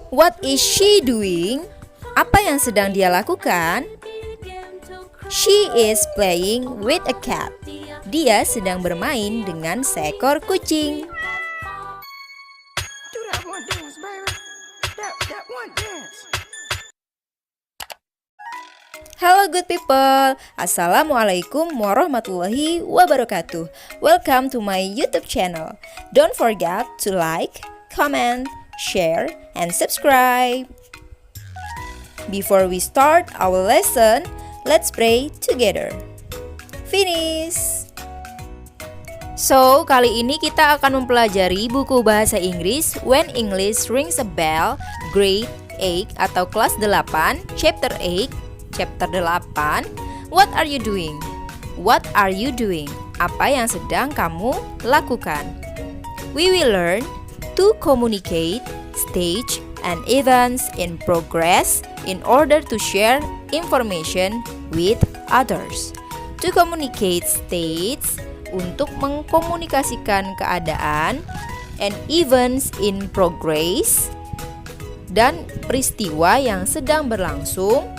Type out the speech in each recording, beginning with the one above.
What is she doing? Apa yang sedang dia lakukan? She is playing with a cat. Dia sedang bermain dengan seekor kucing. Halo good people, Assalamualaikum warahmatullahi wabarakatuh. Welcome to my YouTube channel. Don't forget to like, comment, share, and subscribe. Before we start our lesson, let's pray together. Finish. So, kali ini kita akan mempelajari buku bahasa Inggris When English Rings a Bell, Grade 8 atau kelas 8, Chapter 8, Chapter 8. What are you doing? What are you doing? Apa yang sedang kamu lakukan? We will learn to communicate, stage, and events in progress in order to share information with others. To communicate states, untuk mengkomunikasikan keadaan, and events in progress, dan peristiwa yang sedang berlangsung,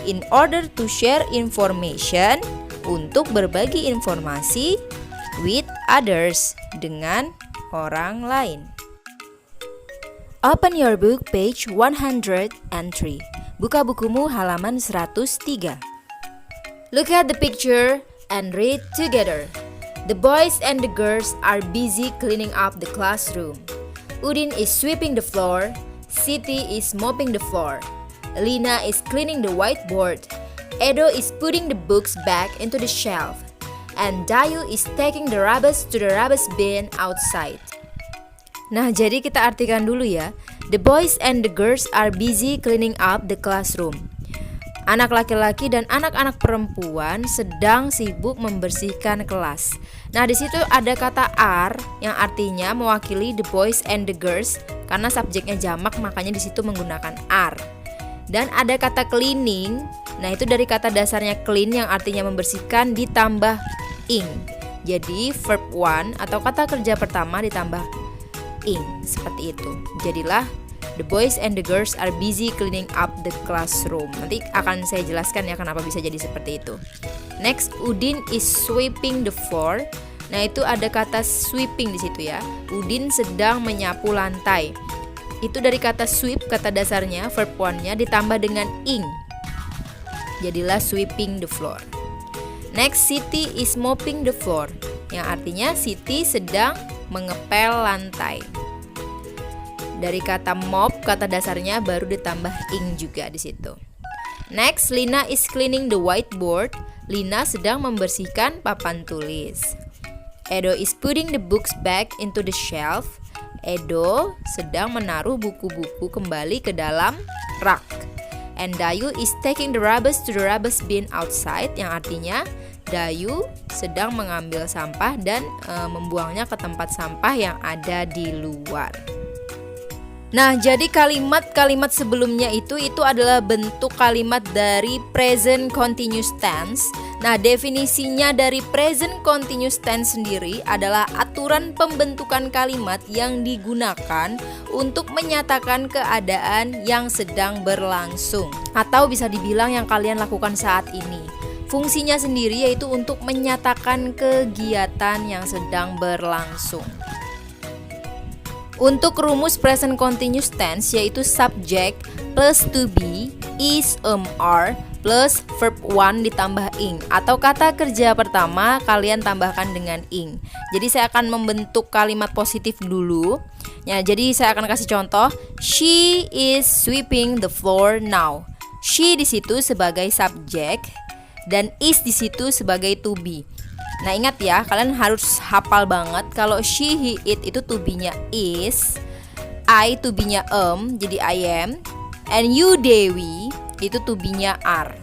in order to share information, untuk berbagi informasi, with others, dengan orang lain. Open your book page 103. Buka bukumu halaman 103. Look at the picture and read together. The boys and the girls are busy cleaning up the classroom. Udin is sweeping the floor. Siti is mopping the floor. Lina is cleaning the whiteboard. Edo is putting the books back into the shelf. And Dayu is taking the rubbish to the rubbish bin outside. Nah, jadi kita artikan dulu ya. The boys and the girls are busy cleaning up the classroom. Anak laki-laki dan anak-anak perempuan sedang sibuk membersihkan kelas. Nah, di situ ada kata are yang artinya mewakili the boys and the girls karena subjeknya jamak, makanya di situ menggunakan are. Dan ada kata cleaning. Nah, itu dari kata dasarnya clean yang artinya membersihkan ditambah ing. Jadi verb one atau kata kerja pertama ditambah ing, seperti itu. Jadilah the boys and the girls are busy cleaning up the classroom. Nanti akan saya jelaskan ya kenapa bisa jadi seperti itu. Next, Udin is sweeping the floor. Nah, itu ada kata sweeping di situ ya. Udin sedang menyapu lantai. Itu dari kata sweep, kata dasarnya, verb one-nya ditambah dengan ing. Jadilah sweeping the floor. Next, Siti is mopping the floor. Yang artinya Siti sedang mengepel lantai. Dari kata mop, kata dasarnya baru ditambah ing juga di situ. Next, Lina is cleaning the whiteboard. Lina sedang membersihkan papan tulis. Edo is putting the books back into the shelf. Edo sedang menaruh buku-buku kembali ke dalam rak. And Dayu is taking the rubbish to the rubbish bin outside. Yang artinya Dayu sedang mengambil sampah dan membuangnya ke tempat sampah yang ada di luar. Nah, jadi kalimat-kalimat sebelumnya itu adalah bentuk kalimat dari present continuous tense. Nah, definisinya dari present continuous tense sendiri adalah aturan pembentukan kalimat yang digunakan untuk menyatakan keadaan yang sedang berlangsung, atau bisa dibilang yang kalian lakukan saat ini. Fungsinya sendiri yaitu untuk menyatakan kegiatan yang sedang berlangsung. Untuk rumus present continuous tense yaitu subject plus to be, is, are plus verb one ditambah ing, atau kata kerja pertama kalian tambahkan dengan ing. Jadi saya akan membentuk kalimat positif dulu. Ya, jadi saya akan kasih contoh. She is sweeping the floor now. She di situ sebagai subjek dan is di situ sebagai to be. Nah, ingat ya, kalian harus hafal banget kalau she, he, it itu to be-nya is, I to be-nya jadi I am, and you, Dewi, itu to be-nya are.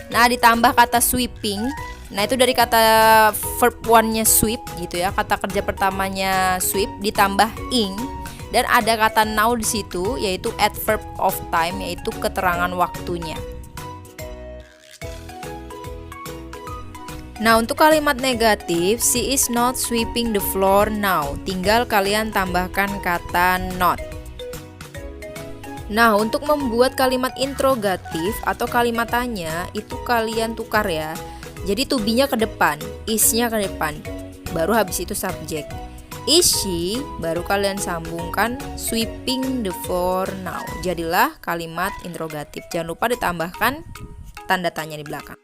Nah, ditambah kata sweeping. Nah, itu dari kata verb one-nya sweep gitu ya, kata kerja pertamanya sweep ditambah ing, dan ada kata now di situ yaitu adverb of time yaitu keterangan waktunya. Nah, untuk kalimat negatif, she is not sweeping the floor now. Tinggal kalian tambahkan kata not. Nah, untuk membuat kalimat interrogatif atau kalimat tanya itu kalian tukar ya. Jadi to be-nya ke depan, is-nya ke depan, baru habis itu subjek. Is she, baru kalian sambungkan sweeping the floor now. Jadilah kalimat interrogatif. Jangan lupa ditambahkan tanda tanya di belakang.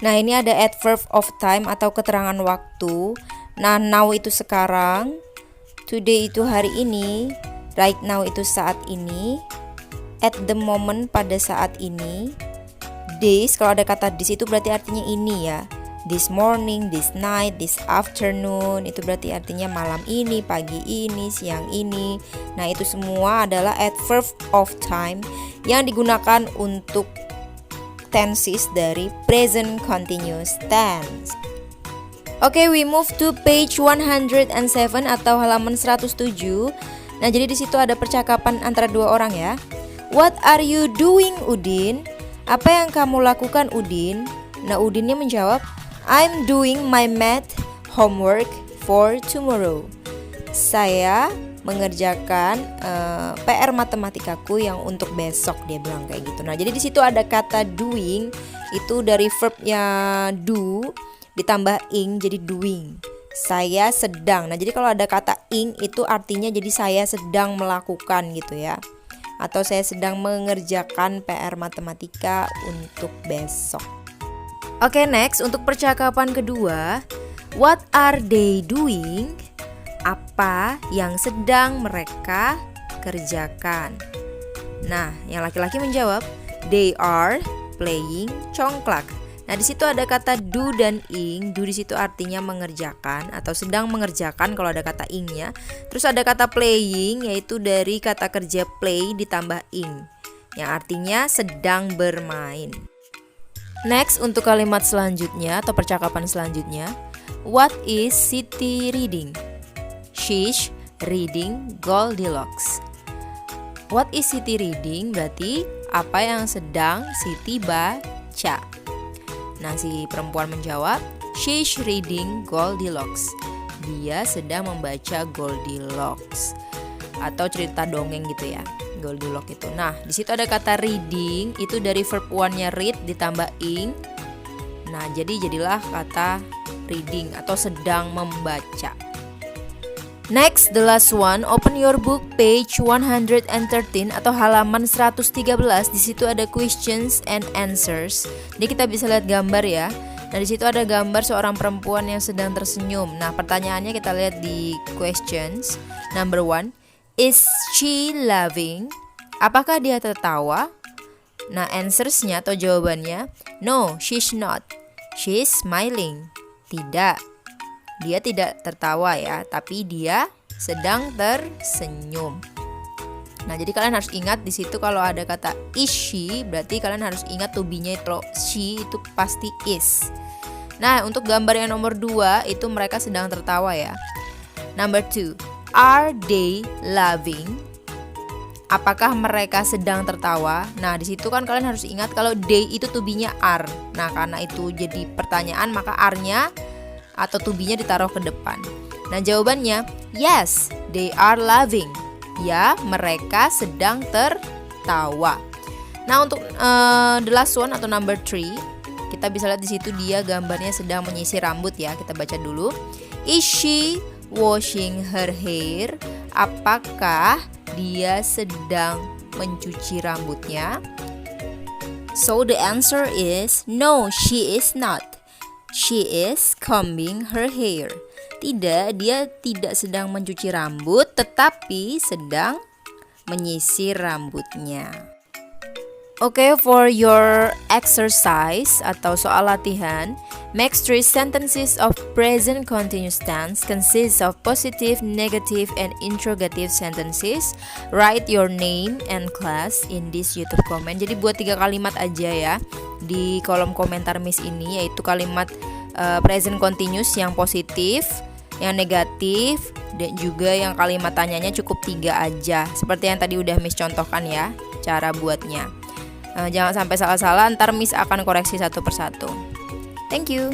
Nah, ini ada adverb of time atau keterangan waktu. Nah, now itu sekarang, today itu hari ini, right now itu saat ini, at the moment pada saat ini, this kalau ada kata this itu berarti artinya ini ya. This morning, this night, this afternoon itu berarti artinya malam ini, pagi ini, siang ini. Nah, itu semua adalah adverb of time yang digunakan untuk tenses dari present continuous tense. Oke, we move to page 107 atau halaman 107. Nah, jadi di situ ada percakapan antara dua orang ya. What are you doing, Udin? Apa yang kamu lakukan, Udin? Nah, Udinnya menjawab, I'm doing my math homework for tomorrow. Saya mengerjakan PR matematikaku yang untuk besok, dia bilang kayak gitu. Nah, jadi di situ ada kata doing, itu dari verbnya do ditambah ing jadi doing. Saya sedang. Nah, jadi kalau ada kata ing itu artinya jadi saya sedang melakukan gitu ya. Atau saya sedang mengerjakan PR matematika untuk besok. Oke, next untuk percakapan kedua. What are they doing? Apa yang sedang mereka kerjakan? Nah, yang laki-laki menjawab, they are playing congklak. Nah, di situ ada kata do dan ing. Do di situ artinya mengerjakan atau sedang mengerjakan kalau ada kata ingnya. Terus ada kata playing, yaitu dari kata kerja play ditambah ing, yang artinya sedang bermain. Next, untuk kalimat selanjutnya atau percakapan selanjutnya, what is Siti reading? She's reading Goldilocks. What is Siti reading? Berarti apa yang sedang Siti baca. Nah, si perempuan menjawab, she's reading Goldilocks. Dia sedang membaca Goldilocks atau cerita dongeng gitu ya, Goldilocks itu. Nah, di situ ada kata reading, itu dari verb one-nya read ditambah ing. Nah, jadilah kata reading atau sedang membaca. Next, the last one, open your book page 113 atau halaman 113. Di situ ada questions and answers. Jadi kita bisa lihat gambar ya. Nah, di situ ada gambar seorang perempuan yang sedang tersenyum. Nah, pertanyaannya kita lihat di questions. Number 1, is she laughing? Apakah dia tertawa? Nah, answersnya atau jawabannya, no, she's not. She's smiling. Tidak, dia tidak tertawa ya, tapi dia sedang tersenyum. Nah, jadi kalian harus ingat di situ kalau ada kata is she, berarti kalian harus ingat to be-nya itu she itu pasti is. Nah, untuk gambar yang nomor 2 itu mereka sedang tertawa ya. Number 2, are they laughing? Apakah mereka sedang tertawa? Nah, di situ kan kalian harus ingat kalau they itu to be-nya are. Nah, karena itu jadi pertanyaan, maka are-nya atau to be-nya ditaruh ke depan. Nah, jawabannya yes, they are laughing. Ya, mereka sedang tertawa. Nah, untuk the last one atau number 3, kita bisa lihat di situ dia gambarnya sedang menyisir rambut ya. Kita baca dulu. Is she washing her hair? Apakah dia sedang mencuci rambutnya? So the answer is no, she is not. She is combing her hair. Tidak, dia tidak sedang mencuci rambut, tetapi sedang menyisir rambutnya. Oke, for your exercise atau soal latihan, make 3 sentences of present continuous tense consists of positive, negative, and interrogative sentences. Write your name and class in this YouTube comment. Jadi buat 3 kalimat aja ya di kolom komentar Miss ini, yaitu kalimat present continuous yang positif, yang negatif, dan juga yang kalimat tanyanya cukup 3 aja. Seperti yang tadi udah Miss contohkan ya cara buatnya. Jangan sampai salah-salah, ntar Miss akan koreksi satu persatu. Thank you.